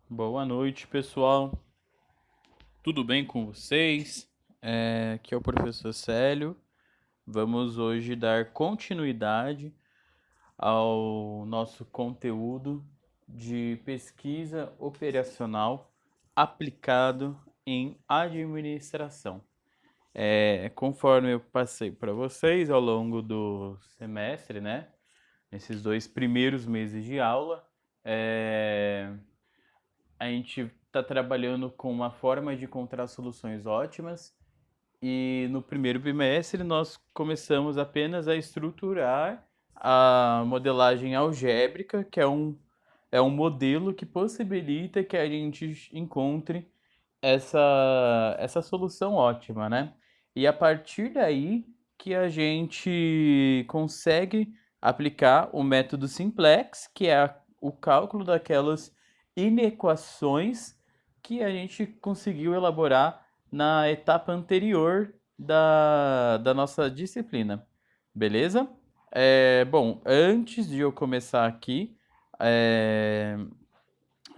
Boa noite, pessoal. Tudo bem com vocês? Aqui é o professor Célio. Vamos hoje dar continuidade ao nosso conteúdo de pesquisa operacional aplicado em administração. Conforme eu passei para vocês ao longo do semestre, né? Nesses 2 primeiros meses de aula, a gente está trabalhando com uma forma de encontrar soluções ótimas e no primeiro bimestre nós começamos apenas a estruturar a modelagem algébrica, que é um modelo que possibilita que a gente encontre essa solução ótima, né? E a partir daí que a gente consegue aplicar o método simplex, que é o cálculo daquelas inequações que a gente conseguiu elaborar na etapa anterior da nossa disciplina. Beleza? Bom, antes de eu começar aqui, é,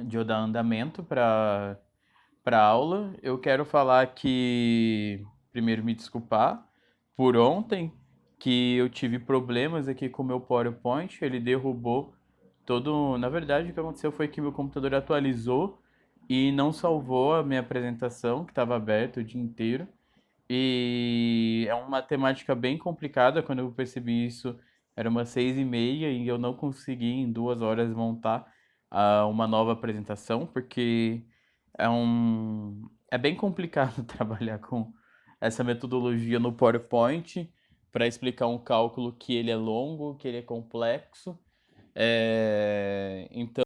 de eu dar andamento para aula, eu quero falar que, primeiro, me desculpar por ontem, que eu tive problemas aqui com o meu PowerPoint, ele derrubou todo. Na verdade, o que aconteceu foi que meu computador atualizou e não salvou a minha apresentação, que estava aberta o dia inteiro. E é uma temática bem complicada. Quando eu percebi isso, era umas 6h30 e eu não consegui em 2 horas montar uma nova apresentação, porque é bem complicado trabalhar com essa metodologia no PowerPoint para explicar um cálculo que ele é longo, que ele é complexo. Então,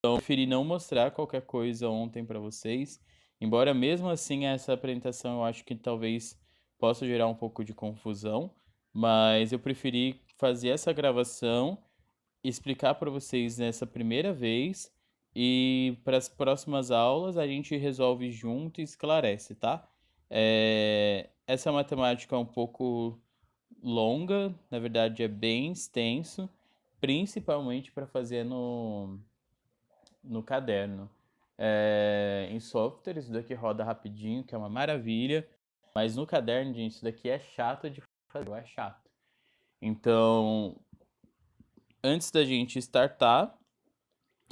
eu preferi não mostrar qualquer coisa ontem para vocês, embora mesmo assim essa apresentação eu acho que talvez possa gerar um pouco de confusão, mas eu preferi fazer essa gravação, explicar para vocês nessa primeira vez e para as próximas aulas a gente resolve junto e esclarece, tá? Essa matemática é um pouco longa, na verdade é bem extenso, principalmente para fazer no caderno. Em software, isso daqui roda rapidinho, que é uma maravilha. Mas no caderno, gente, isso daqui é chato de fazer, é chato. Então, antes da gente startar,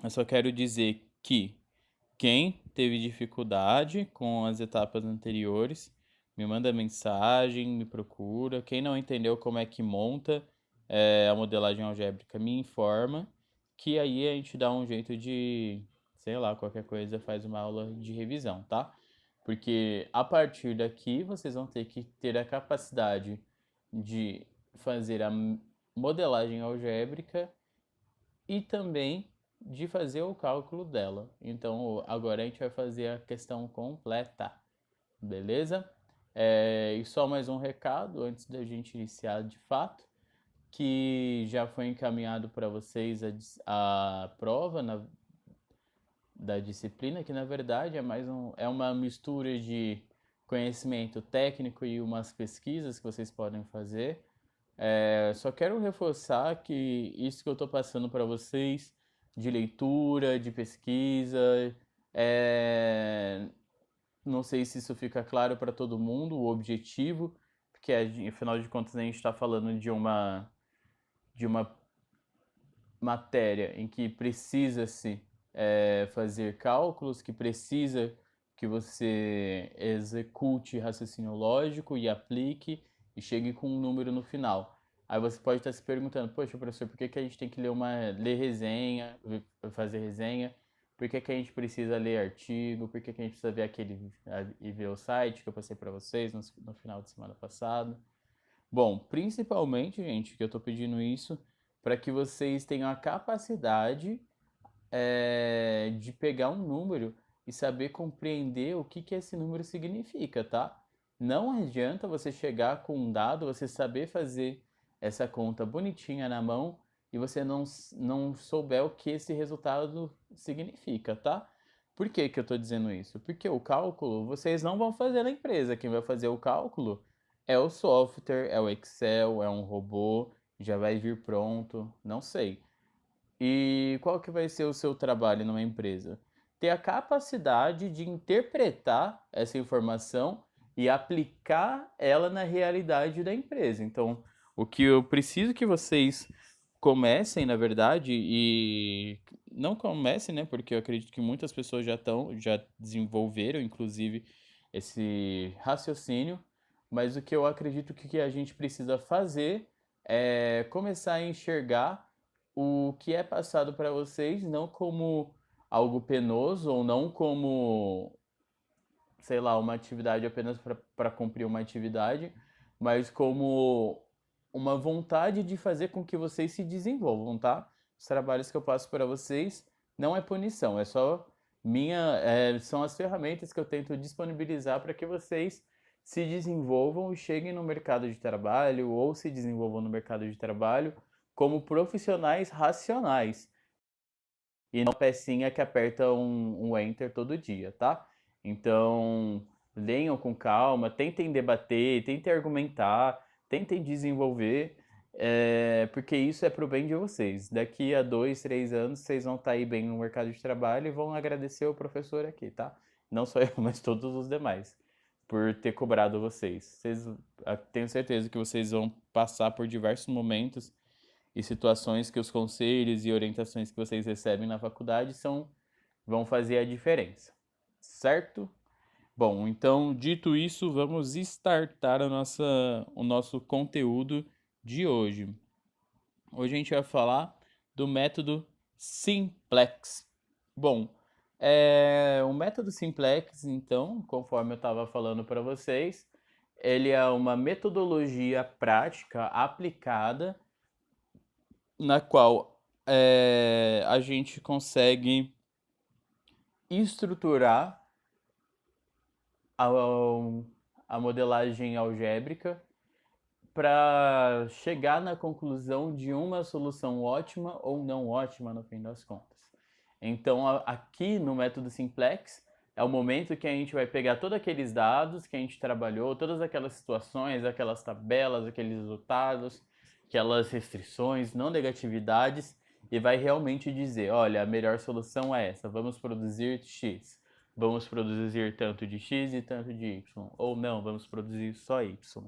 eu só quero dizer que quem teve dificuldade com as etapas anteriores, me manda mensagem, me procura. Quem não entendeu como é que monta a modelagem algébrica, me informa, que aí a gente dá um jeito de, sei lá, qualquer coisa, faz uma aula de revisão, tá? Porque a partir daqui vocês vão ter que ter a capacidade de fazer a modelagem algébrica e também de fazer o cálculo dela. Então, agora a gente vai fazer a questão completa, beleza? E só mais um recado antes da gente iniciar de fato, que já foi encaminhado para vocês a prova da disciplina, que na verdade é uma mistura de conhecimento técnico e umas pesquisas que vocês podem fazer. Só quero reforçar que isso que eu estou passando para vocês de leitura, de pesquisa, é, não sei se isso fica claro para todo mundo, o objetivo, porque afinal de contas a gente está falando de uma matéria em que precisa-se fazer cálculos, que precisa que você execute raciocínio lógico e aplique e chegue com um número no final. Aí você pode estar se perguntando, poxa, professor, por que que a gente tem que ler resenha, fazer resenha? Por que que a gente precisa ler artigo? Por que que a gente precisa ver e ver o site que eu passei para vocês no final de semana passado? Bom, principalmente, gente, que eu estou pedindo isso para que vocês tenham a capacidade de pegar um número e saber compreender o que que esse número significa, tá? Não adianta você chegar com um dado, você saber fazer essa conta bonitinha na mão e você não souber o que esse resultado significa, tá? Por que que eu estou dizendo isso? Porque o cálculo vocês não vão fazer na empresa. Quem vai fazer o cálculo é o software, é o Excel, é um robô, já vai vir pronto, não sei. E qual que vai ser o seu trabalho numa empresa? ter a capacidade de interpretar essa informação e aplicar ela na realidade da empresa. Então, o que eu preciso que vocês comecem, na verdade, e não comecem, né? Porque eu acredito que muitas pessoas já desenvolveram, inclusive, esse raciocínio, mas o que eu acredito que a gente precisa fazer é começar a enxergar o que é passado para vocês, não como algo penoso ou não como, sei lá, uma atividade apenas para cumprir uma atividade, mas como uma vontade de fazer com que vocês se desenvolvam, tá? Os trabalhos que eu passo para vocês não é punição, é só são as ferramentas que eu tento disponibilizar para que vocês se desenvolvam e cheguem no mercado de trabalho ou se desenvolvam no mercado de trabalho como profissionais racionais e não pecinha que aperta um enter todo dia, tá? Então, leiam com calma, tentem debater, tentem argumentar, tentem desenvolver, porque isso é pro bem de vocês. Daqui a 2, 3 anos, vocês vão estar aí bem no mercado de trabalho e vão agradecer o professor aqui, tá? Não só eu, mas todos os demais, por ter cobrado vocês. Tenho certeza que vocês vão passar por diversos momentos e situações que os conselhos e orientações que vocês recebem na faculdade vão fazer a diferença, certo? Bom, então, dito isso, vamos startar o nosso conteúdo de hoje. Hoje a gente vai falar do método Simplex. Bom, o método Simplex, então, conforme eu estava falando para vocês, ele é uma metodologia prática aplicada na qual a gente consegue estruturar a, a modelagem algébrica para chegar na conclusão de uma solução ótima ou não ótima no fim das contas. Então, aqui no método Simplex, é o momento que a gente vai pegar todos aqueles dados que a gente trabalhou, todas aquelas situações, aquelas tabelas, aqueles resultados, aquelas restrições, não negatividades, e vai realmente dizer, olha, a melhor solução é essa, vamos produzir X, vamos produzir tanto de X e tanto de Y, ou não, vamos produzir só Y.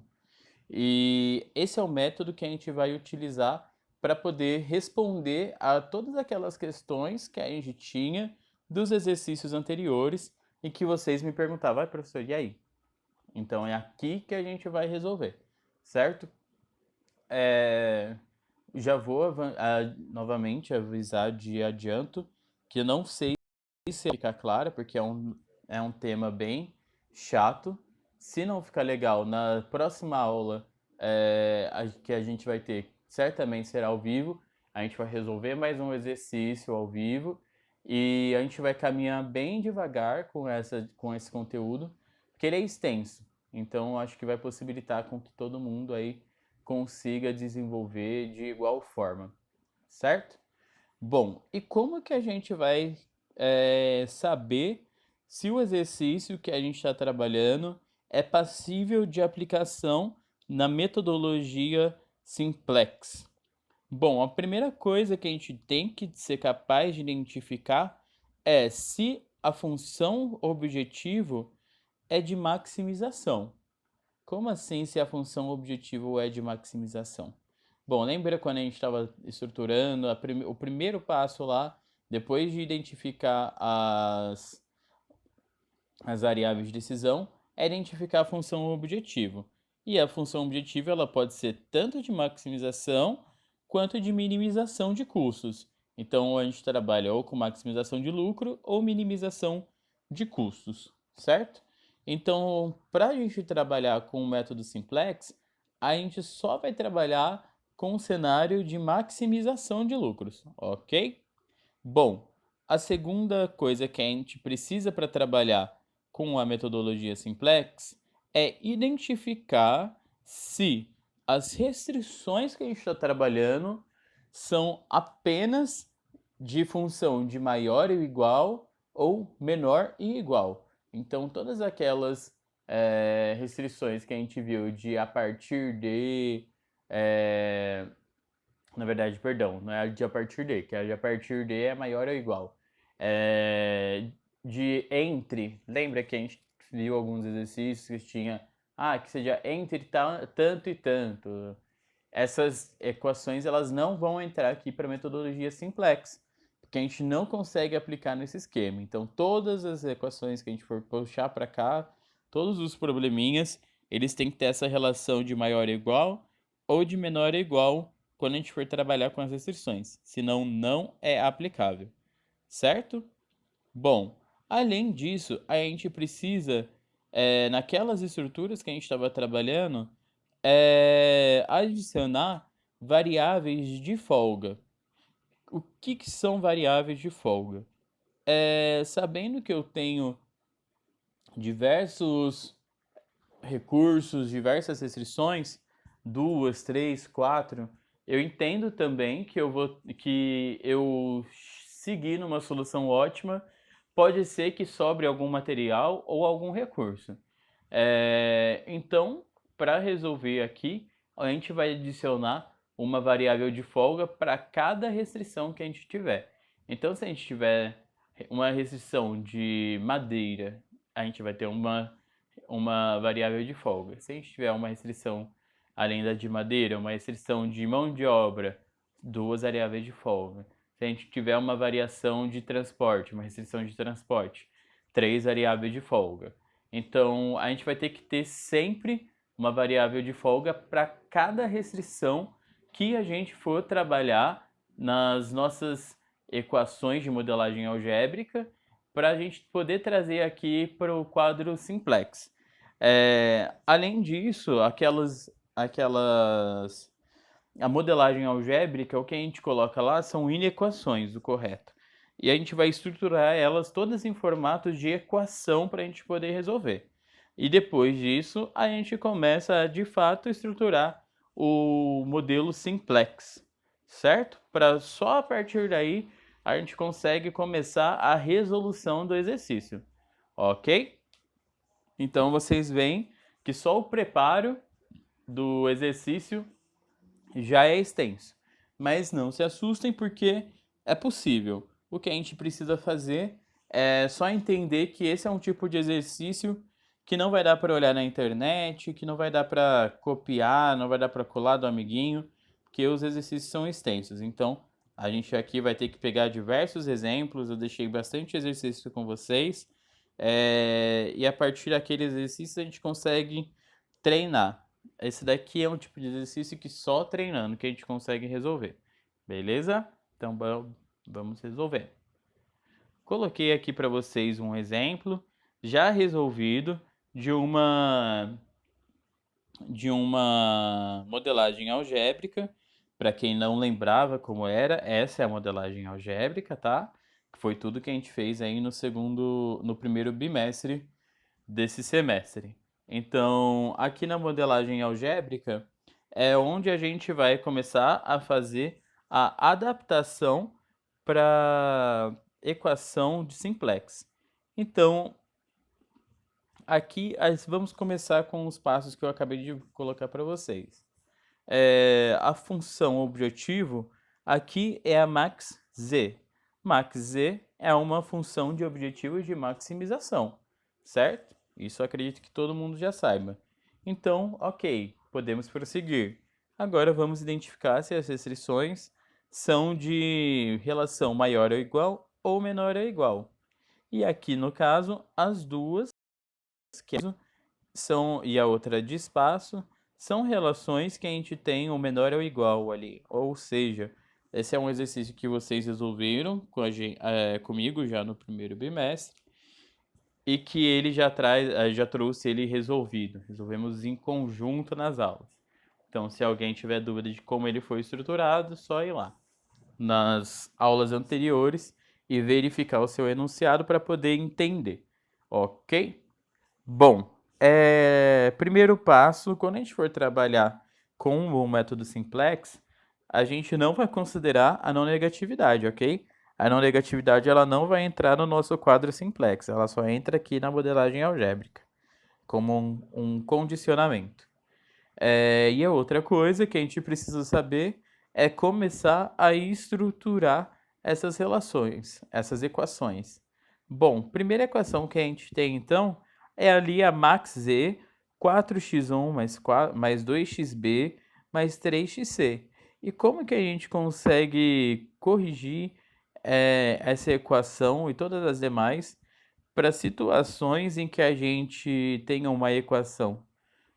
E esse é o método que a gente vai utilizar para poder responder a todas aquelas questões que a gente tinha dos exercícios anteriores e que vocês me perguntavam, vai professor, e aí? Então é aqui que a gente vai resolver, certo? Já vou novamente avisar de adianto que eu não sei se ficar claro, porque é um tema bem chato. Se não ficar legal, na próxima aula que a gente vai ter, certamente será ao vivo. A gente vai resolver mais um exercício ao vivo e a gente vai caminhar bem devagar com esse conteúdo, porque ele é extenso. Então, acho que vai possibilitar com que todo mundo aí consiga desenvolver de igual forma, certo? Bom, e como que a gente vai saber se o exercício que a gente está trabalhando é passível de aplicação na metodologia Simplex? Bom, a primeira coisa que a gente tem que ser capaz de identificar é se a função objetivo é de maximização. Como assim se a função objetivo é de maximização? Bom, lembra quando a gente estava estruturando o primeiro passo lá, depois de identificar as variáveis de decisão, é identificar a função objetivo. E a função objetivo ela pode ser tanto de maximização quanto de minimização de custos. Então a gente trabalha ou com maximização de lucro ou minimização de custos, certo? Então, para a gente trabalhar com o método Simplex, a gente só vai trabalhar com o cenário de maximização de lucros, ok? Bom, a segunda coisa que a gente precisa para trabalhar com a metodologia Simplex é identificar se as restrições que a gente está trabalhando são apenas de função de maior ou igual ou menor e igual. Então, todas aquelas restrições que a gente viu de a partir de. Na verdade, perdão, não é a de a partir de, que a de a partir de é maior ou igual. de entre. Lembra que a gente viu alguns exercícios que tinha, que seja entre tanto e tanto. Essas equações elas não vão entrar aqui para a metodologia simplex, porque a gente não consegue aplicar nesse esquema. Então, todas as equações que a gente for puxar para cá, todos os probleminhas, eles têm que ter essa relação de maior ou igual ou de menor ou igual quando a gente for trabalhar com as restrições, senão não é aplicável, certo? Bom, além disso, a gente precisa, naquelas estruturas que a gente estava trabalhando, adicionar variáveis de folga. O que são variáveis de folga? Sabendo que eu tenho diversos recursos, diversas restrições, 2, 3, 4, eu entendo também que eu seguir numa solução ótima, pode ser que sobre algum material ou algum recurso. Então, para resolver aqui, a gente vai adicionar uma variável de folga para cada restrição que a gente tiver. Então, se a gente tiver uma restrição de madeira, a gente vai ter uma variável de folga. Se a gente tiver uma restrição além da de madeira, uma restrição de mão de obra, duas variáveis de folga. Se a gente tiver uma variação de transporte, uma restrição de transporte, três variáveis de folga. Então, a gente vai ter que ter sempre uma variável de folga para cada restrição que a gente for trabalhar nas nossas equações de modelagem algébrica, para a gente poder trazer aqui para o quadro simplex. Além disso, a modelagem algébrica, o que a gente coloca lá são inequações, o correto. E a gente vai estruturar elas todas em formato de equação para a gente poder resolver. E depois disso, a gente começa a, de fato, estruturar o modelo simplex, certo? Para só a partir daí a gente consegue começar a resolução do exercício, ok? Então vocês veem que só o preparo do exercício já é extenso. Mas não se assustem porque é possível. O que a gente precisa fazer é só entender que esse é um tipo de exercício que não vai dar para olhar na internet, que não vai dar para copiar, não vai dar para colar do amiguinho, porque os exercícios são extensos. Então, a gente aqui vai ter que pegar diversos exemplos, eu deixei bastante exercício com vocês, e a partir daqueles exercícios a gente consegue treinar. Esse daqui é um tipo de exercício que só treinando que a gente consegue resolver. Beleza? Então vamos resolver. Coloquei aqui para vocês um exemplo já resolvido de uma modelagem algébrica. Para quem não lembrava como era, essa é a modelagem algébrica, tá? Que foi tudo que a gente fez aí no primeiro bimestre desse semestre. Então, aqui na modelagem algébrica é onde a gente vai começar a fazer a adaptação para equação de simplex. Então, aqui vamos começar com os passos que eu acabei de colocar para vocês. A função objetivo aqui é a max z. Max z é uma função de objetivo de maximização, certo? Isso eu acredito que todo mundo já saiba. Então, ok, podemos prosseguir. Agora vamos identificar se as restrições são de relação maior ou igual ou menor ou igual. E aqui no caso, as duas, que são, e a outra de espaço, são relações que a gente tem o menor ou igual ali. Ou seja, esse é um exercício que vocês resolveram comigo já no primeiro bimestre e que ele já trouxe ele resolvido. Resolvemos em conjunto nas aulas. Então, se alguém tiver dúvida de como ele foi estruturado, só ir lá nas aulas anteriores e verificar o seu enunciado para poder entender, ok? Bom, primeiro passo, quando a gente for trabalhar com o método simplex, a gente não vai considerar a não negatividade, ok? A não negatividade ela não vai entrar no nosso quadro simplex, ela só entra aqui na modelagem algébrica, como um condicionamento. E a outra coisa que a gente precisa saber é começar a estruturar essas relações, essas equações. Bom, primeira equação que a gente tem, então, é ali a max z, 4x1 mais 2xb mais 3xc. E como que a gente consegue corrigir essa equação e todas as demais para situações em que a gente tenha uma equação?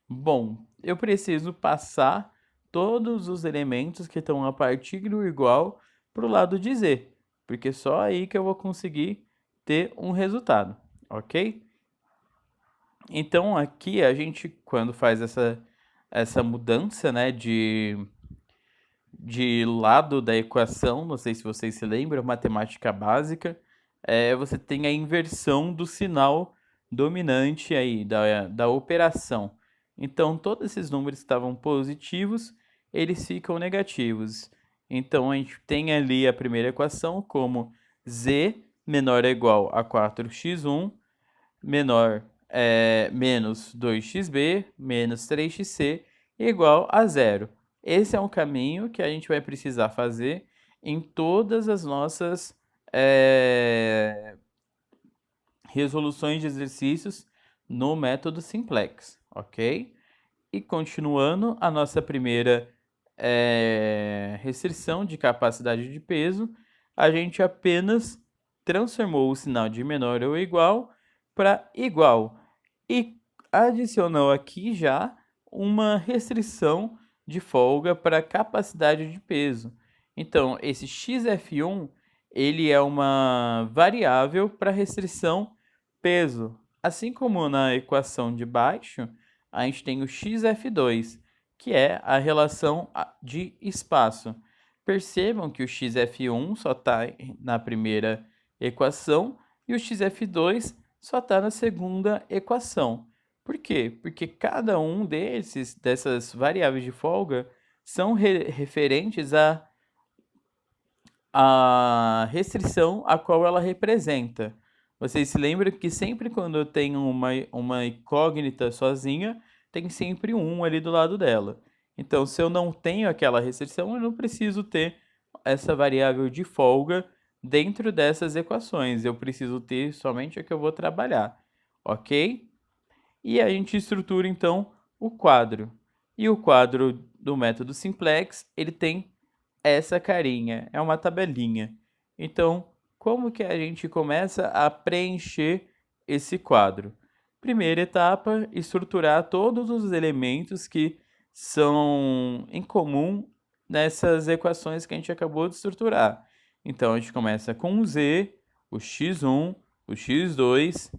Bom, eu preciso passar todos os elementos que estão a partir do igual para o lado de z, porque só aí que eu vou conseguir ter um resultado, ok? Então aqui a gente, quando faz essa mudança, né, de lado da equação, não sei se vocês se lembram, matemática básica, você tem a inversão do sinal dominante aí, da operação. Então, todos esses números que estavam positivos, eles ficam negativos. Então, a gente tem ali a primeira equação como z menor ou igual a 4x1 menos 2xb menos 3xc igual a zero. Esse é um caminho que a gente vai precisar fazer em todas as nossas resoluções de exercícios no método simplex, ok? E continuando, a nossa primeira restrição de capacidade de peso, a gente apenas transformou o sinal de menor ou igual para igual e adicionou aqui já uma restrição de folga para capacidade de peso. Então, esse xf1 ele é uma variável para restrição peso. Assim como na equação de baixo, a gente tem o xf2, que é a relação de espaço. Percebam que o xf1 só está na primeira equação e o xf2 só está na segunda equação. Por quê? Porque cada um dessas variáveis de folga são referentes à restrição a qual ela representa. Vocês se lembram que sempre quando eu tenho uma incógnita sozinha, tem sempre um ali do lado dela. Então, se eu não tenho aquela restrição, eu não preciso ter essa variável de folga dentro dessas equações. Eu preciso ter somente a que eu vou trabalhar, ok? E a gente estrutura, então, o quadro. E o quadro do método simplex, ele tem essa carinha, é uma tabelinha. Então, como que a gente começa a preencher esse quadro? Primeira etapa, estruturar todos os elementos que são em comum nessas equações que a gente acabou de estruturar. Então, a gente começa com o z, o x1, o x2,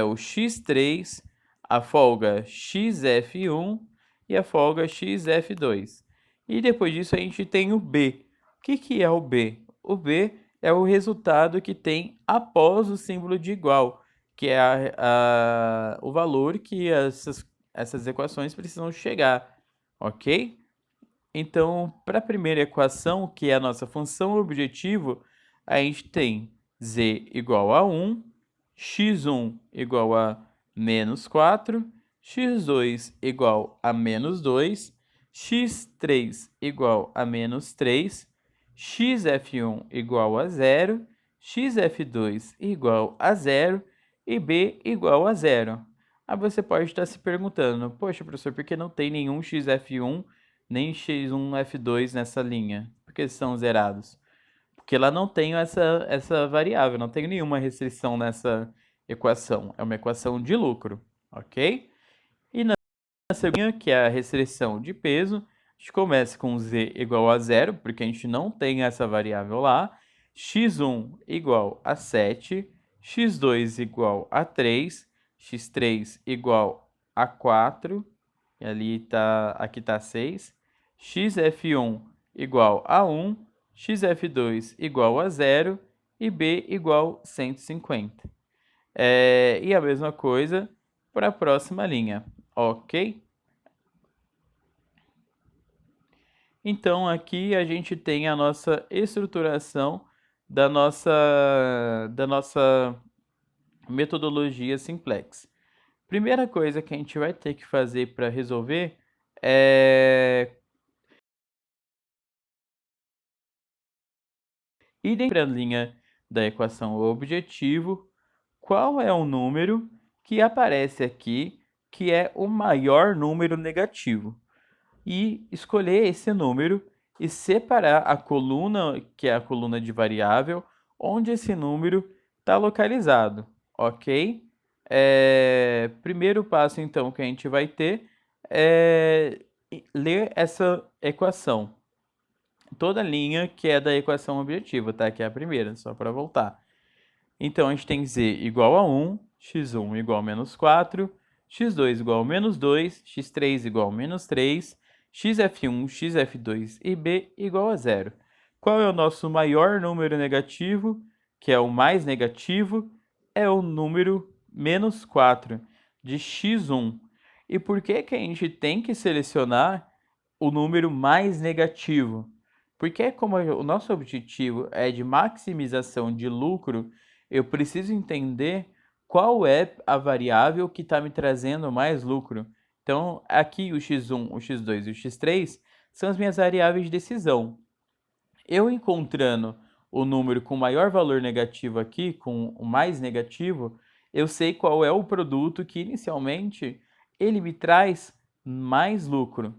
o x3, a folga xf1 e a folga xf2. E depois disso a gente tem o b. O que é o b? O b é o resultado que tem após o símbolo de igual, que é o valor que essas equações precisam chegar, ok? Então, para a primeira equação, que é a nossa função objetivo, a gente tem z igual a 1, x1 igual a menos 4, x2 igual a menos 2, x3 igual a menos 3, xf1 igual a 0, xf2 igual a 0 e b igual a 0. Aí você pode estar se perguntando, poxa, professor, por que não tem nenhum xf1 nem x1f2 nessa linha? Por que são zerados? Porque lá não tem essa variável, não tem nenhuma restrição nessa equação. É uma equação de lucro, ok? E na segunda, que é a restrição de peso, a gente começa com z igual a 0, porque a gente não tem essa variável lá. x1 igual a 7, x2 igual a 3, x3 igual a 4, e aqui está 6, xf1 igual a 1, xf2 igual a 0 e b igual a 150. E a mesma coisa para a próxima linha, ok? Então, aqui a gente tem a nossa estruturação da nossa metodologia simplex. Primeira coisa que a gente vai ter que fazer para resolver é E dentro da linha da equação objetivo, qual é o número que aparece aqui que é o maior número negativo? E escolher esse número e separar a coluna, que é a coluna de variável, onde esse número está localizado, ok? Primeiro passo, então, que a gente vai ter é ler essa equação. Toda linha que é da equação objetiva, tá? Que é a primeira, só para voltar. Então, a gente tem z igual a 1, x1 igual a menos 4, x2 igual a menos 2, x3 igual a menos 3, xf1, xf2 e b igual a 0. Qual é o nosso maior número negativo, que é o mais negativo? É o número menos 4 de x1. E por que que a gente tem que selecionar o número mais negativo? Porque como o nosso objetivo é de maximização de lucro, eu preciso entender qual é a variável que está me trazendo mais lucro. Então, aqui o x1, o x2 e o x3 são as minhas variáveis de decisão. Eu encontrando o número com maior valor negativo aqui, com o mais negativo, eu sei qual é o produto que inicialmente ele me traz mais lucro.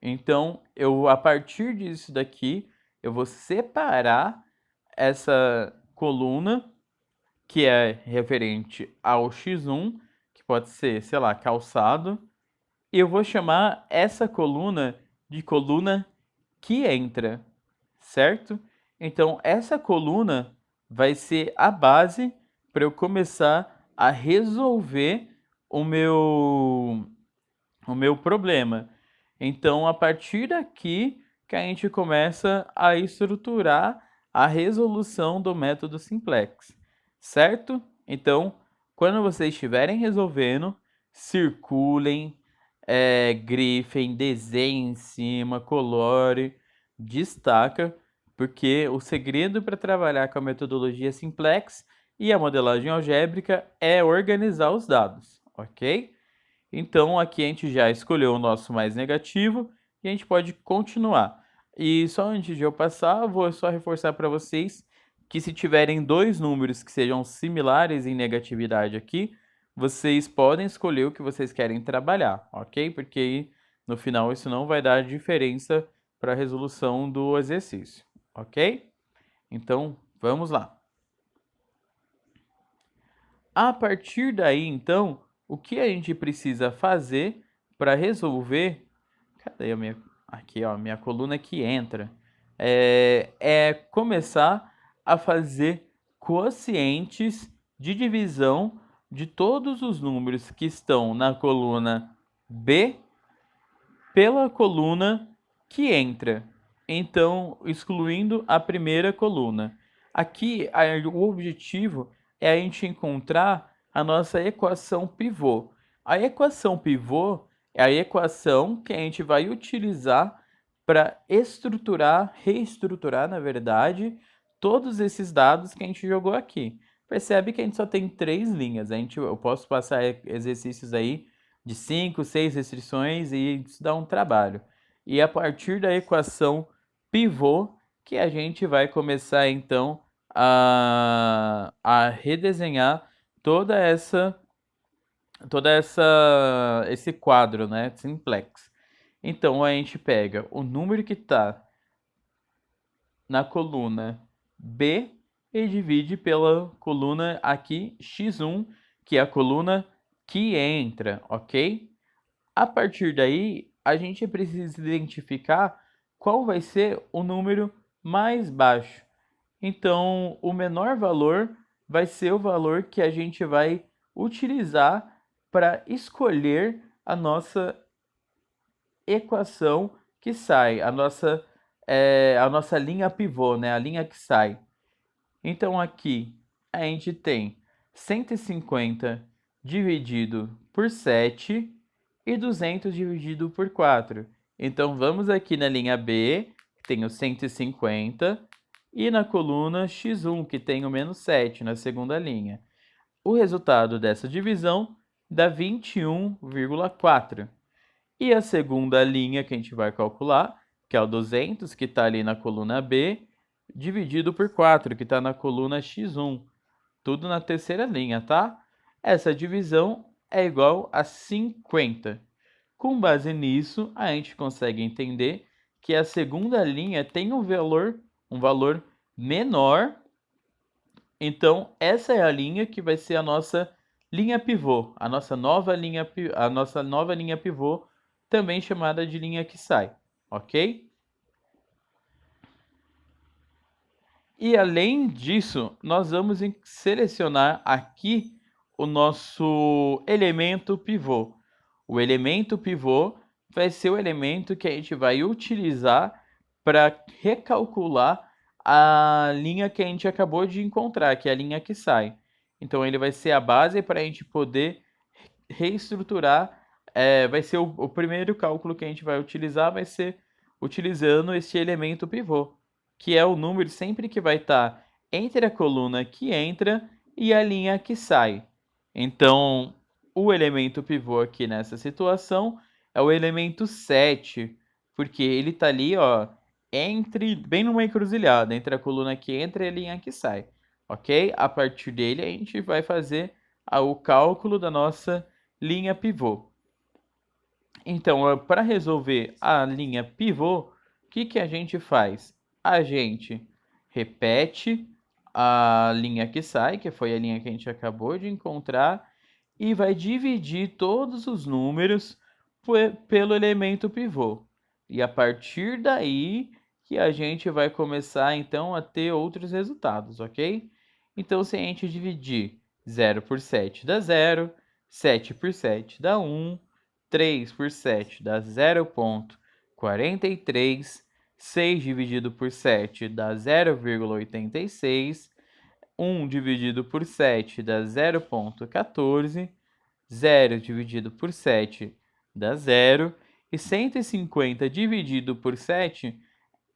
Então, a partir disso daqui, eu vou separar essa coluna que é referente ao x1, que pode ser, sei lá, calçado, e eu vou chamar essa coluna de coluna que entra, certo? Então, essa coluna vai ser a base para eu começar a resolver o meu problema. Então, a partir daqui que a gente começa a estruturar a resolução do método simplex, certo? Então, quando vocês estiverem resolvendo, circulem, grifem, desenhem em cima, colore, destaca, porque o segredo para trabalhar com a metodologia simplex e a modelagem algébrica é organizar os dados, ok? Então, aqui a gente já escolheu o nosso mais negativo e a gente pode continuar. E só antes de eu passar, vou só reforçar para vocês que se tiverem dois números que sejam similares em negatividade aqui, vocês podem escolher o que vocês querem trabalhar, ok? Porque aí, no final isso não vai dar diferença para a resolução do exercício, ok? Então, vamos lá. A partir daí, então, o que a gente precisa fazer para resolver? Cadê a minha? Aqui, ó, minha coluna que entra. É começar a fazer quocientes de divisão de todos os números que estão na coluna B pela coluna que entra. Então, excluindo a primeira coluna. Aqui, o objetivo é a gente encontrar a nossa equação pivô. A equação pivô é a equação que a gente vai utilizar para estruturar, reestruturar, na verdade, todos esses dados que a gente jogou aqui. Percebe que a gente só tem 3 linhas. Eu posso passar exercícios aí de 5, 6 restrições e isso dá um trabalho. E a partir da equação pivô que a gente vai começar então a redesenhar toda esse quadro, né, simplex. Então a gente pega o número que está na coluna B e divide pela coluna aqui x1, que é a coluna que entra, ok? A partir daí, a gente precisa identificar qual vai ser o número mais baixo. Então, o menor valor vai ser o valor que a gente vai utilizar para escolher a nossa equação que sai, a nossa linha pivô, né? A linha que sai. Então, aqui a gente tem 150 dividido por 7 e 200 dividido por 4. Então, vamos aqui na linha B, que tem o 150, e na coluna x1, que tem o menos 7, na segunda linha. O resultado dessa divisão dá 21,4. E a segunda linha que a gente vai calcular, que é o 200, que está ali na coluna B, dividido por 4, que está na coluna x1. Tudo na terceira linha, tá? Essa divisão é igual a 50. Com base nisso, a gente consegue entender que a segunda linha tem um valor menor. Então, essa é a linha que vai ser a nossa linha pivô, a nossa nova linha pivô, também chamada de linha que sai, ok? E além disso, nós vamos selecionar aqui o nosso elemento pivô. O elemento pivô vai ser o elemento que a gente vai utilizar para recalcular a linha que a gente acabou de encontrar, que é a linha que sai. Então, ele vai ser a base para a gente poder reestruturar. Vai ser o primeiro cálculo que a gente vai utilizar, vai ser utilizando esse elemento pivô, que é o número sempre que vai estar entre a coluna que entra e a linha que sai. Então, o elemento pivô aqui nessa situação é o elemento 7, porque ele está ali, ó, bem numa encruzilhada, entre a coluna que entra e a linha que sai, ok? A partir dele, a gente vai fazer o cálculo da nossa linha pivô. Então, para resolver a linha pivô, o que a gente faz? A gente repete a linha que sai, que foi a linha que a gente acabou de encontrar, e vai dividir todos os números pelo elemento pivô. E a partir daí que a gente vai começar então a ter outros resultados, ok? Então, se a gente dividir 0 por 7 dá 0, 7 por 7 dá 1, 3 por 7 dá 0,43, 6 dividido por 7 dá 0,86, 1 dividido por 7 dá 0,14, 0 dividido por 7 dá 0, e 150 dividido por 7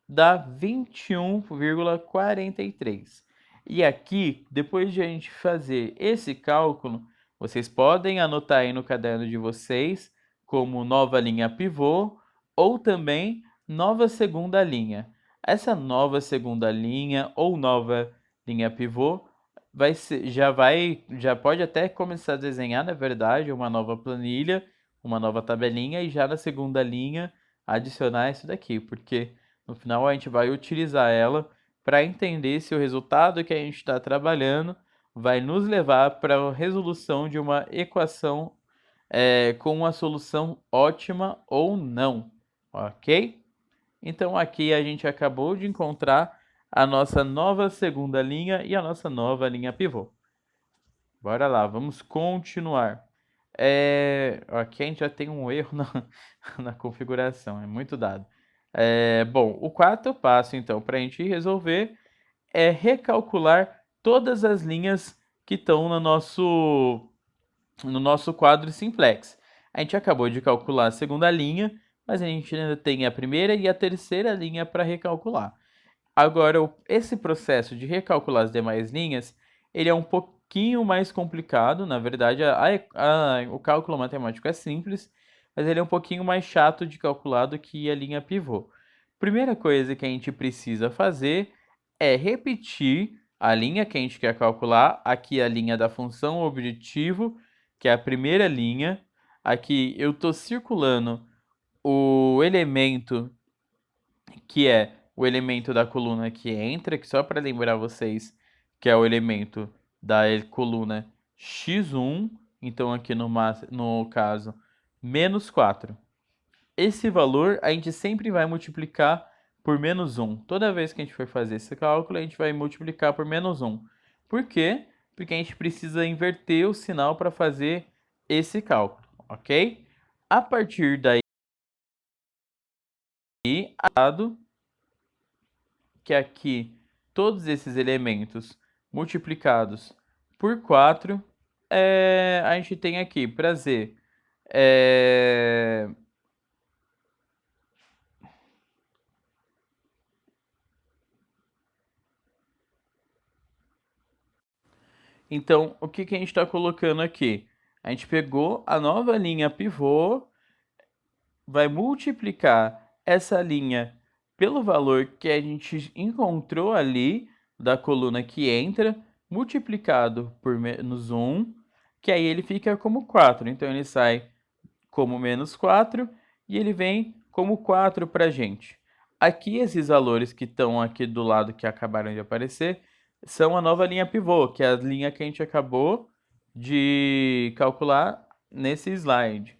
dá 21,43. E aqui, depois de a gente fazer esse cálculo, vocês podem anotar aí no caderno de vocês como nova linha pivô ou também nova segunda linha. Essa nova segunda linha ou nova linha pivô já pode até começar a desenhar, na verdade, uma nova planilha, uma nova tabelinha e já na segunda linha adicionar isso daqui, porque no final a gente vai utilizar ela para entender se o resultado que a gente está trabalhando vai nos levar para a resolução de uma equação com uma solução ótima ou não, ok? Então aqui a gente acabou de encontrar a nossa nova segunda linha e a nossa nova linha pivô. Bora lá, vamos continuar. Aqui a gente já tem um erro na configuração, é muito dado. Bom, o quarto passo, então, para a gente resolver é recalcular todas as linhas que estão no nosso quadro simplex. A gente acabou de calcular a segunda linha, mas a gente ainda tem a primeira e a terceira linha para recalcular. Agora, esse processo de recalcular as demais linhas, ele é um pouquinho mais complicado. Na verdade, o cálculo matemático é simples, mas ele é um pouquinho mais chato de calcular do que a linha pivô. Primeira coisa que a gente precisa fazer é repetir a linha que a gente quer calcular. Aqui a linha da função objetivo, que é a primeira linha. Aqui eu estou circulando o elemento que é o elemento da coluna que entra, que só para lembrar vocês que é o elemento da coluna x1, então aqui no caso, menos 4. Esse valor a gente sempre vai multiplicar por menos 1. Toda vez que a gente for fazer esse cálculo, a gente vai multiplicar por menos 1. Por quê? Porque a gente precisa inverter o sinal para fazer esse cálculo, ok? A partir daí, dado que aqui todos esses elementos multiplicados por 4, a gente tem aqui para z Então, o que a gente está colocando aqui? A gente pegou a nova linha pivô, vai multiplicar essa linha pelo valor que a gente encontrou ali da coluna que entra, multiplicado por menos 1, que aí ele fica como 4. Então, ele sai como menos 4 e ele vem como 4 para a gente. Aqui, esses valores que estão aqui do lado que acabaram de aparecer, são a nova linha pivô, que é a linha que a gente acabou de calcular nesse slide.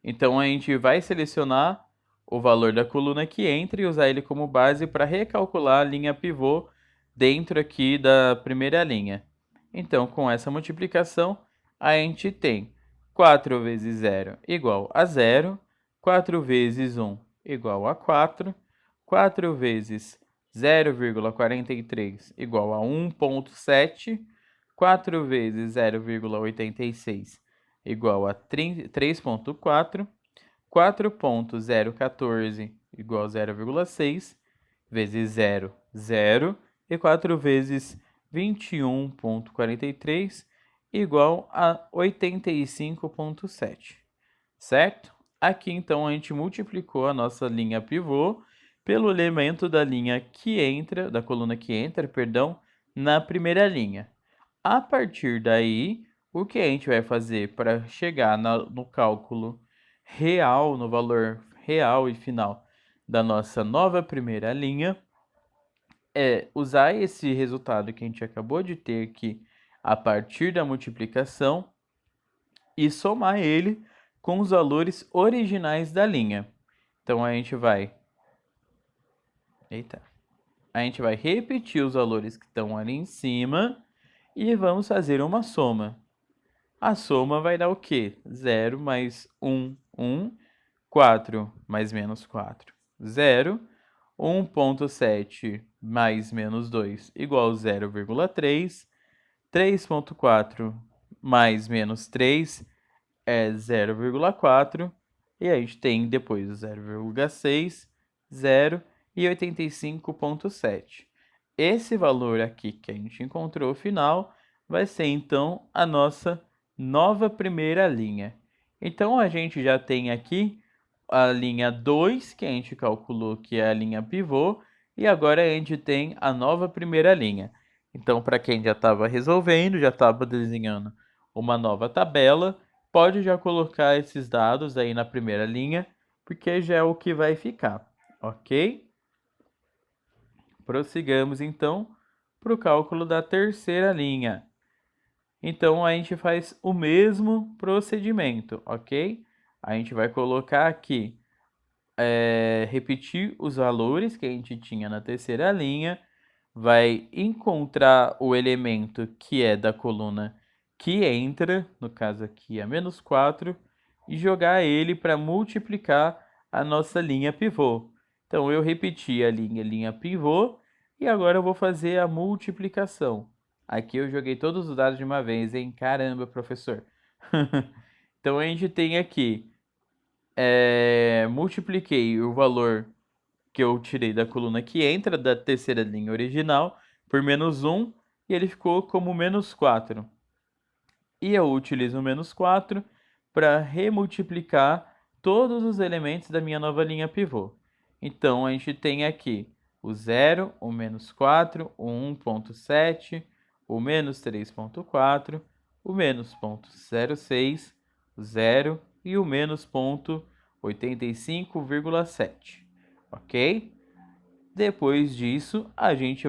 Então, a gente vai selecionar o valor da coluna que entra e usar ele como base para recalcular a linha pivô dentro aqui da primeira linha. Então, com essa multiplicação, a gente tem 4 vezes 0 igual a 0, 4 vezes 1 igual a 4, 4 vezes 0,43 igual a 1,7, 4 vezes 0,86 igual a 3,4, 4,014 igual a 0,6, vezes 0, 0, e 4 vezes 21,43 igual a 85,7, certo? Aqui, então, a gente multiplicou a nossa linha pivô pelo elemento da linha que entra, da coluna que entra, perdão, na primeira linha. A partir daí, o que a gente vai fazer para chegar no cálculo real, no valor real e final da nossa nova primeira linha, é usar esse resultado que a gente acabou de ter aqui a partir da multiplicação e somar ele com os valores originais da linha. Então, a gente vai repetir os valores que estão ali em cima e vamos fazer uma soma. A soma vai dar o quê? 0 mais 1, 1. 4 mais menos 4, 0. 1,7 mais menos 2 igual a 0,3. 3,4 mais menos 3 é 0,4. E a gente tem depois o 0,6, 0 e 85,7. Esse valor aqui que a gente encontrou final vai ser, então, a nossa nova primeira linha. Então, a gente já tem aqui a linha 2, que a gente calculou que é a linha pivô, e agora a gente tem a nova primeira linha. Então, para quem já estava resolvendo, já estava desenhando uma nova tabela, pode já colocar esses dados aí na primeira linha, porque já é o que vai ficar, ok? Prossigamos, então, para o cálculo da terceira linha. Então, a gente faz o mesmo procedimento, ok? A gente vai colocar aqui, repetir os valores que a gente tinha na terceira linha, vai encontrar o elemento que é da coluna que entra, no caso aqui é menos 4, e jogar ele para multiplicar a nossa linha pivô. Então, eu repeti a linha pivô, e agora eu vou fazer a multiplicação. Aqui eu joguei todos os dados de uma vez, hein? Caramba, professor. Então, a gente tem aqui, multipliquei o valor que eu tirei da coluna que entra da terceira linha original por menos 1, e ele ficou como menos 4. E eu utilizo o menos 4 para remultiplicar todos os elementos da minha nova linha pivô. Então, a gente tem aqui o 0, o menos 4, o 1,7, o menos 3,4, o menos 0,06, o 0 e o menos 85,7, ok? Depois disso, a gente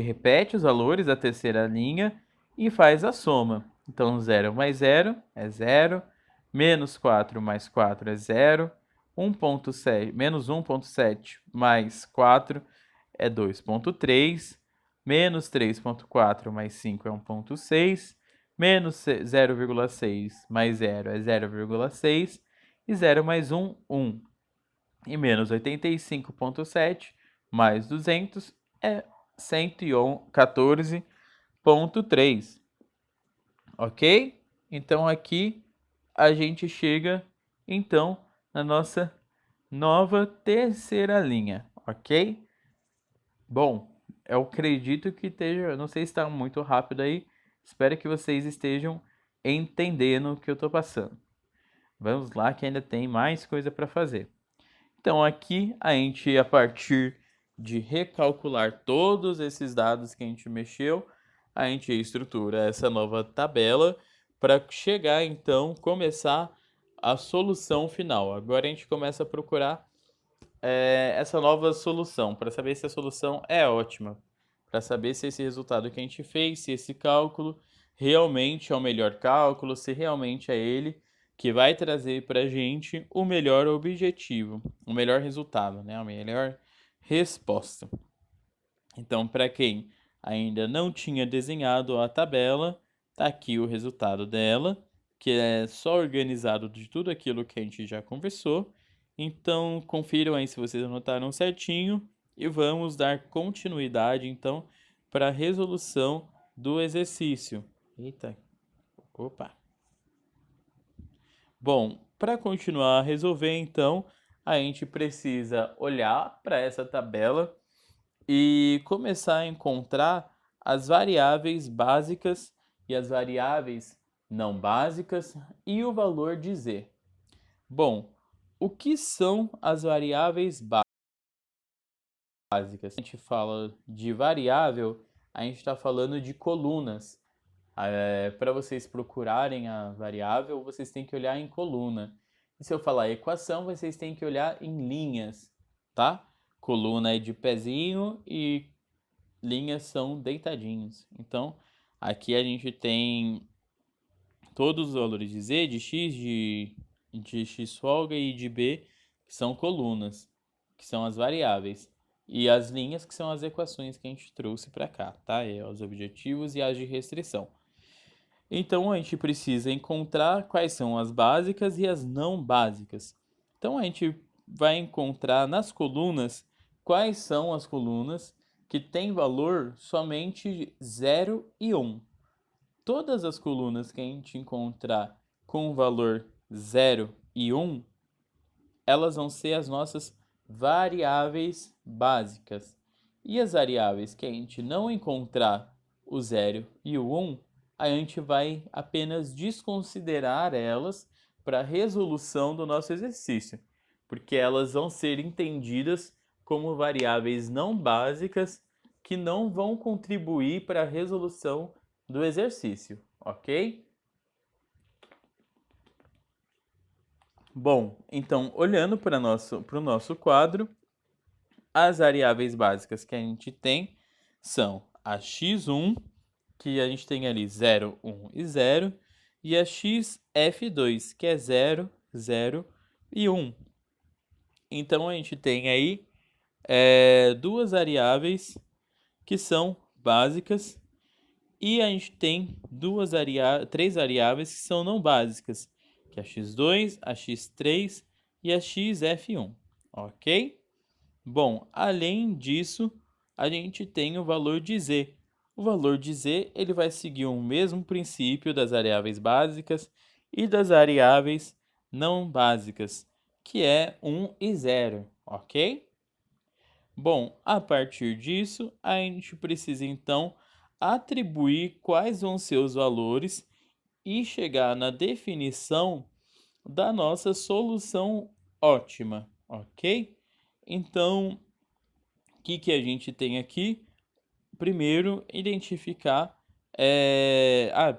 repete os valores da terceira linha e faz a soma. Então, 0 mais 0 é 0, menos 4 mais 4 é 0, 1,7, menos 1,7 mais 4 é 2,3, menos 3,4 mais 5 é 1,6, menos 0,6 mais 0 é 0,6, e 0 mais 1, 1. E menos 85,7 mais 200 é 114,3. Ok? Então, aqui a gente chega, então, na nossa nova terceira linha, ok? Bom, eu acredito que esteja, não sei se está muito rápido aí, espero que vocês estejam entendendo o que eu estou passando. Vamos lá que ainda tem mais coisa para fazer. Então, aqui a gente, a partir de recalcular todos esses dados que a gente mexeu, a gente estrutura essa nova tabela para chegar, então, começar a solução final. Agora a gente começa a procurar essa nova solução, para saber se a solução é ótima, para saber se esse resultado que a gente fez, se esse cálculo realmente é o melhor cálculo, se realmente é ele que vai trazer para a gente o melhor objetivo, o melhor resultado, né? A melhor resposta. Então, para quem ainda não tinha desenhado a tabela, tá aqui o resultado dela, que é só organizado de tudo aquilo que a gente já conversou. Então, confiram aí se vocês anotaram certinho e vamos dar continuidade então para a resolução do exercício. Eita, opa. Bom, para continuar a resolver então, a gente precisa olhar para essa tabela e começar a encontrar as variáveis básicas e as variáveis não básicas e o valor de z. Bom, o que são as variáveis básicas? A gente fala de variável, a gente está falando de colunas. Para vocês procurarem a variável, vocês têm que olhar em coluna. E se eu falar equação, vocês têm que olhar em linhas, tá? Coluna é de pezinho e linhas são deitadinhos. Então, aqui a gente tem todos os valores de z, de x, de x folga e de b, que são colunas, que são as variáveis. E as linhas, que são as equações que a gente trouxe para cá, tá? Os objetivos e as de restrição. Então, a gente precisa encontrar quais são as básicas e as não básicas. Então, a gente vai encontrar nas colunas quais são as colunas que têm valor somente 0 e 1. Todas as colunas que a gente encontrar com valor 0 e 1, elas vão ser as nossas variáveis básicas. E as variáveis que a gente não encontrar o 0 e o 1, a gente vai apenas desconsiderar elas para a resolução do nosso exercício, porque elas vão ser entendidas como variáveis não básicas que não vão contribuir para a resolução do exercício, ok? Bom, então, olhando para o nosso quadro, as variáveis básicas que a gente tem são a x1, que a gente tem ali 0, 1 e 0, e a xf2, que é 0, 0 e 1. Então, a gente tem aí duas variáveis que são básicas e a gente tem três variáveis que são não básicas, que é a x2, a x3 e a xf1, ok? Bom, além disso, a gente tem o valor de z. O valor de z ele vai seguir o mesmo princípio das variáveis básicas e das variáveis não básicas, que é 1 e 0, ok? Bom, a partir disso, a gente precisa então atribuir quais vão ser os valores e chegar na definição da nossa solução ótima, ok? Então, o que a gente tem aqui? Primeiro, identificar.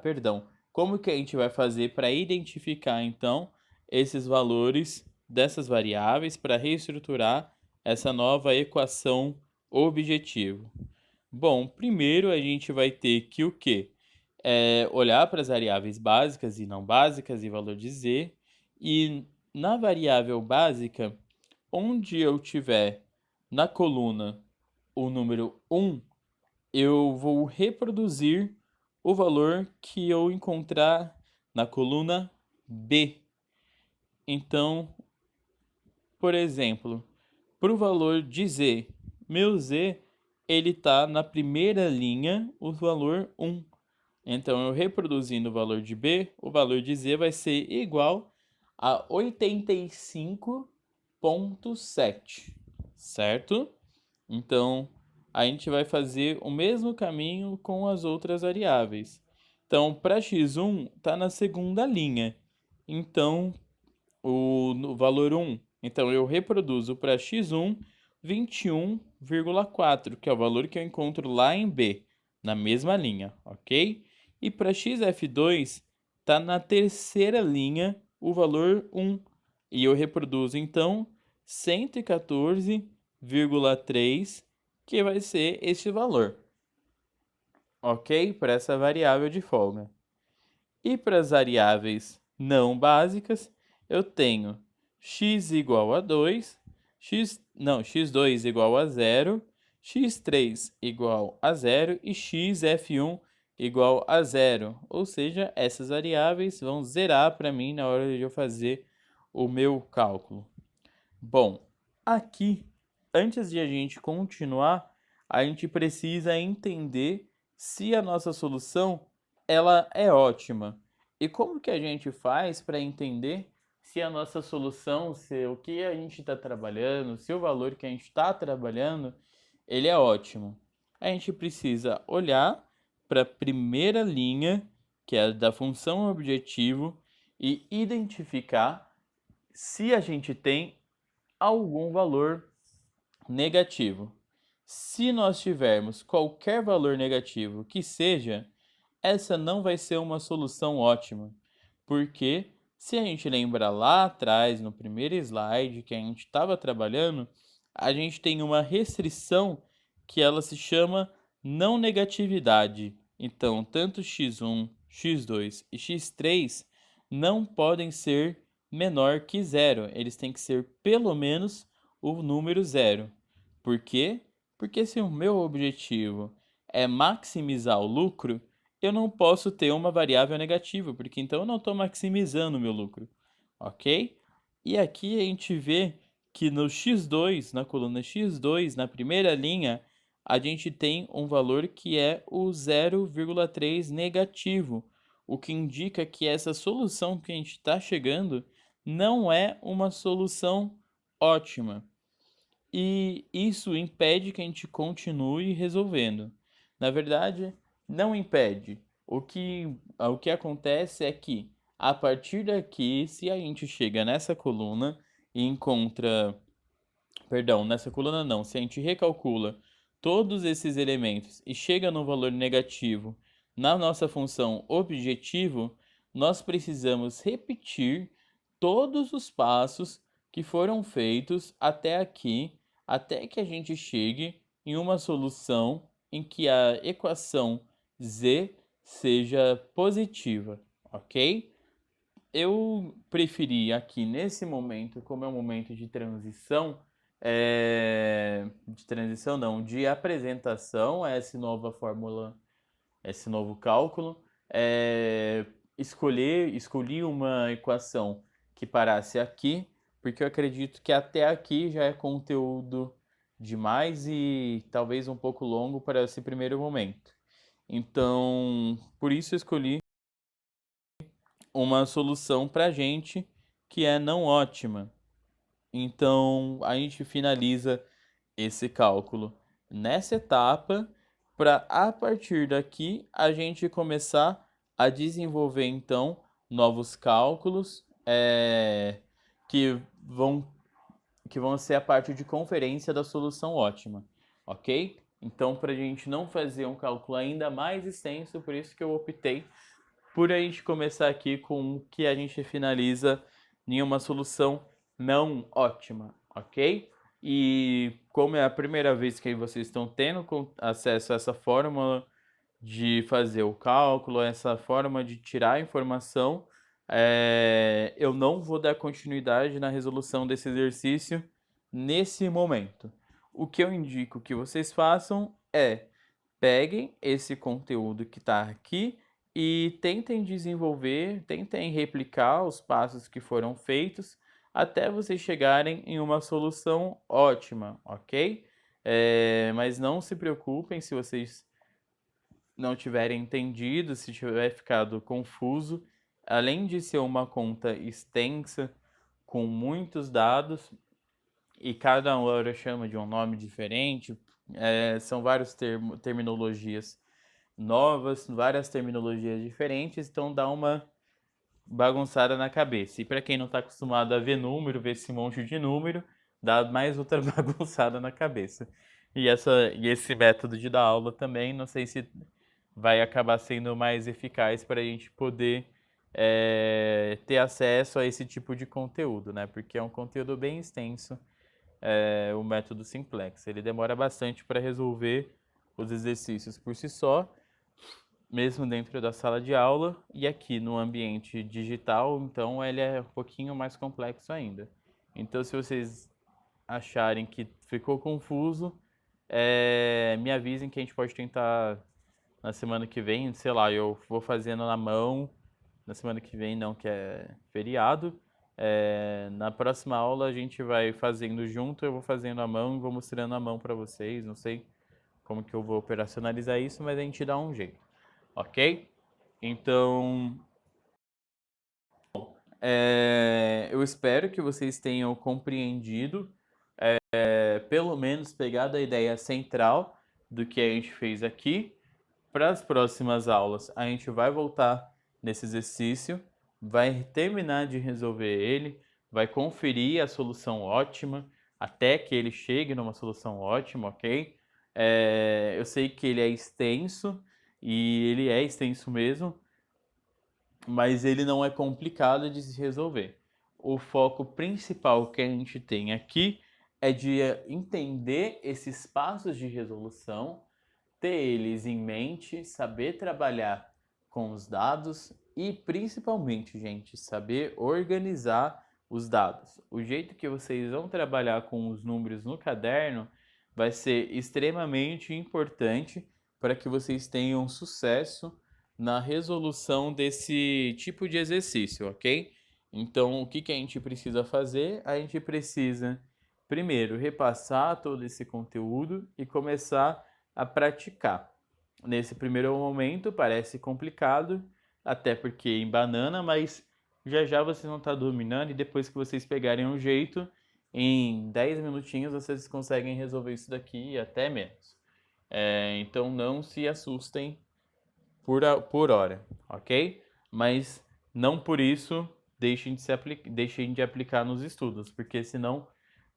Perdão. Como que a gente vai fazer para identificar, então, esses valores dessas variáveis para reestruturar essa nova equação objetivo? Bom, primeiro a gente vai ter que o quê? Olhar para as variáveis básicas e não básicas e valor de z. E na variável básica, onde eu tiver na coluna o número 1, eu vou reproduzir o valor que eu encontrar na coluna B. Então, por exemplo, para o valor de z, meu z ele está na primeira linha, o valor 1. Então, eu reproduzindo o valor de B, o valor de Z vai ser igual a 85,7, certo? Então, a gente vai fazer o mesmo caminho com as outras variáveis. Então, para x1, está na segunda linha. Então, o valor 1 Então, eu reproduzo para x1 21,4, que é o valor que eu encontro lá em B, na mesma linha, ok? E para xf2, está na terceira linha o valor 1. E eu reproduzo, então, 114,3, que vai ser este valor, ok? Para essa variável de folga. E para as variáveis não básicas, eu tenho x igual a 2, x2 igual a 0, x3 igual a 0 e xf1 igual a 0. Ou seja, essas variáveis vão zerar para mim na hora de eu fazer o meu cálculo. Bom, aqui, antes de a gente continuar, a gente precisa entender se a nossa solução ela é ótima. E como que a gente faz para entender se a nossa solução, se o que a gente está trabalhando, se o valor que a gente está trabalhando, ele é ótimo? A gente precisa olhar para a primeira linha, que é a da função objetivo, e identificar se a gente tem algum valor negativo. Se nós tivermos qualquer valor negativo que seja, essa não vai ser uma solução ótima, porque se a gente lembra lá atrás, no primeiro slide que a gente estava trabalhando, a gente tem uma restrição que ela se chama não negatividade. Então, tanto x1, x2 e x3 não podem ser menor que zero. Eles têm que ser pelo menos o número zero. Por quê? Porque se o meu objetivo é maximizar o lucro, eu não posso ter uma variável negativa, porque então eu não estou maximizando o meu lucro, ok? E aqui a gente vê que no x2, na coluna x2, na primeira linha, a gente tem um valor que é o 0,3 negativo, o que indica que essa solução que a gente está chegando não é uma solução ótima. E isso impede que a gente continue resolvendo. Na verdade, não impede. O que acontece é que, a partir daqui, se a gente chega nessa coluna e encontra. Perdão, nessa coluna não. Se a gente recalcula todos esses elementos e chega no valor negativo na nossa função objetivo, nós precisamos repetir todos os passos que foram feitos até aqui, até que a gente chegue em uma solução em que a equação z seja positiva, ok? Eu preferi aqui nesse momento, como é um momento de transição, de transição não, de apresentação a essa nova fórmula, esse novo cálculo, escolhi uma equação que parasse aqui, porque eu acredito que até aqui já é conteúdo demais e talvez um pouco longo para esse primeiro momento. Então, por isso eu escolhi uma solução para a gente que é não ótima. Então, a gente finaliza esse cálculo nessa etapa para a partir daqui a gente começar a desenvolver então novos cálculos que vão que vão ser a parte de conferência da solução ótima, ok? Então, para a gente não fazer um cálculo ainda mais extenso, por isso que eu optei por a gente começar aqui com o que a gente finaliza em uma solução não ótima, ok? E como é a primeira vez que vocês estão tendo acesso a essa fórmula de fazer o cálculo, essa forma de tirar a informação, eu não vou dar continuidade na resolução desse exercício nesse momento. O que eu indico que vocês façam é peguem esse conteúdo que está aqui e tentem desenvolver, tentem replicar os passos que foram feitos até vocês chegarem em uma solução ótima, ok? Mas não se preocupem se vocês não tiverem entendido, se tiver ficado confuso. Além de ser uma conta extensa, com muitos dados, e cada hora chama de um nome diferente, são várias terminologias novas, várias terminologias diferentes, então bagunçada na cabeça. E para quem não está acostumado a ver número, ver esse monte de número, dá mais outra bagunçada na cabeça. E esse método de dar aula também, não sei se vai acabar sendo mais eficaz para a gente poder ter acesso a esse tipo de conteúdo, né? Porque é um conteúdo bem extenso, o método simplex. Ele demora bastante para resolver os exercícios por si só, mesmo dentro da sala de aula, e aqui no ambiente digital, então ele é um pouquinho mais complexo ainda. Então, se vocês acharem que ficou confuso, me avisem que a gente pode tentar na semana que vem, sei lá, eu vou fazendo na mão, na semana que vem não, que é feriado. Na próxima aula a gente vai fazendo junto, eu vou fazendo a mão e vou mostrando a mão para vocês, não sei como que eu vou operacionalizar isso, mas a gente dá um jeito, ok? Então, eu espero que vocês tenham compreendido, pelo menos pegado a ideia central do que a gente fez aqui. Para as próximas aulas, a gente vai voltar nesse exercício, vai terminar de resolver ele, vai conferir a solução ótima até que ele chegue numa solução ótima, ok? Eu sei que ele é extenso e ele é extenso mesmo, mas ele não é complicado de se resolver. O foco principal que a gente tem aqui é de entender esses passos de resolução, ter eles em mente, saber trabalhar com os dados e principalmente, gente, saber organizar os dados. O jeito que vocês vão trabalhar com os números no caderno vai ser extremamente importante para que vocês tenham sucesso na resolução desse tipo de exercício, ok? Então, o que que a gente precisa fazer? A gente precisa, primeiro, repassar todo esse conteúdo e começar a praticar. Nesse primeiro momento parece complicado, até porque em banana, mas já já vocês vão estar dominando e depois que vocês pegarem um jeito, em 10 minutinhos vocês conseguem resolver isso daqui e até menos. Então não se assustem por hora, ok? Mas não por isso deixem de aplicar nos estudos, porque senão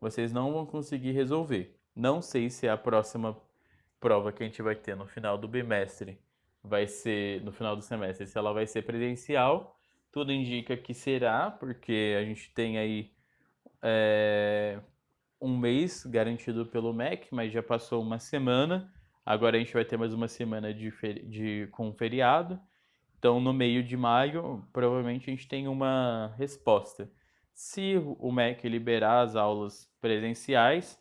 vocês não vão conseguir resolver. Não sei se a próxima prova que a gente vai ter no final do bimestre vai ser no final do semestre, se ela vai ser presencial. Tudo indica que será, porque a gente tem aí um mês garantido pelo MEC, mas já passou uma semana. Agora a gente vai ter mais uma semana com feriado. Então, no meio de maio, provavelmente a gente tem uma resposta. Se o MEC liberar as aulas presenciais,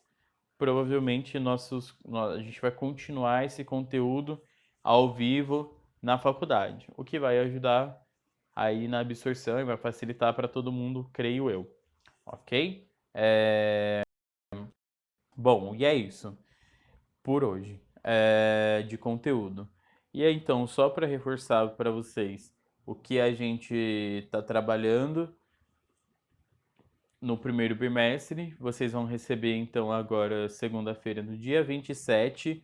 provavelmente a gente vai continuar esse conteúdo ao vivo na faculdade, o que vai ajudar aí na absorção e vai facilitar para todo mundo, creio eu. Ok? Bom, e é isso por hoje de conteúdo. E aí, então, só para reforçar para vocês o que a gente está trabalhando no primeiro bimestre, vocês vão receber então agora segunda-feira, no dia 27,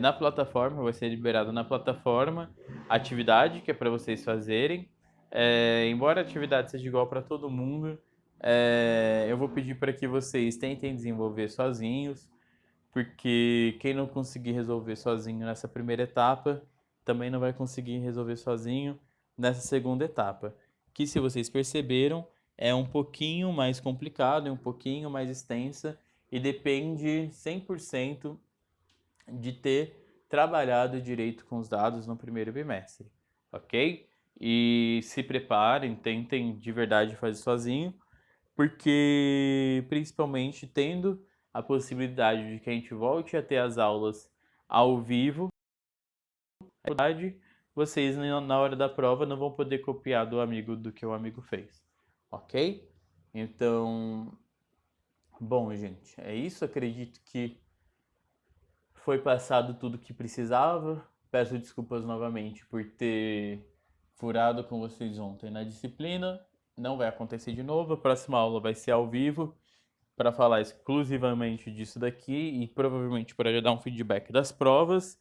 na plataforma, vai ser liberado na plataforma atividade que é para vocês fazerem. Embora a atividade seja igual para todo mundo, eu vou pedir para que vocês tentem desenvolver sozinhos, porque quem não conseguir resolver sozinho nessa primeira etapa, também não vai conseguir resolver sozinho nessa segunda etapa. Que, se vocês perceberam, é um pouquinho mais complicado, é um pouquinho mais extensa e depende 100% de ter trabalhado direito com os dados no primeiro bimestre, ok? E se preparem, tentem de verdade fazer sozinho, porque principalmente tendo a possibilidade de que a gente volte a ter as aulas ao vivo, na verdade, vocês na hora da prova não vão poder copiar do amigo do que o amigo fez, ok? Então, bom, gente, é isso. Acredito que foi passado tudo que precisava. Peço desculpas novamente por ter furado com vocês ontem na disciplina. Não vai acontecer de novo. A próxima aula vai ser ao vivo para falar exclusivamente disso daqui e provavelmente para dar um feedback das provas.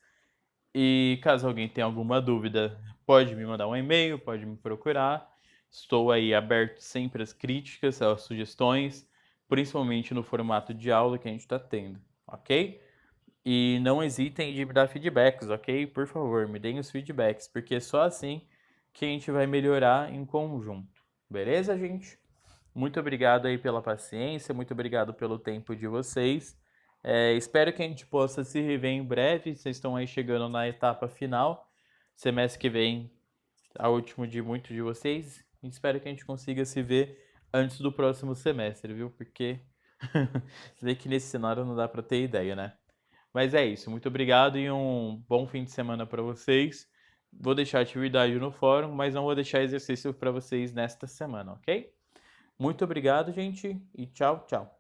E caso alguém tenha alguma dúvida, pode me mandar um e-mail, pode me procurar. Estou aí aberto sempre às críticas, às sugestões, principalmente no formato de aula que a gente está tendo, ok? E não hesitem de me dar feedbacks, ok? Por favor, me deem os feedbacks, porque é só assim que a gente vai melhorar em conjunto. Beleza, gente? Muito obrigado aí pela paciência, muito obrigado pelo tempo de vocês. Espero que a gente possa se rever em breve. Vocês estão aí chegando na etapa final. Semestre que vem, a último de muitos de vocês. Espero que a gente consiga se ver antes do próximo semestre, viu? Porque vê que nesse cenário não dá para ter ideia, né? Mas é isso. Muito obrigado e um bom fim de semana para vocês. Vou deixar atividade no fórum, mas não vou deixar exercício para vocês nesta semana, ok? Muito obrigado, gente, e tchau, tchau.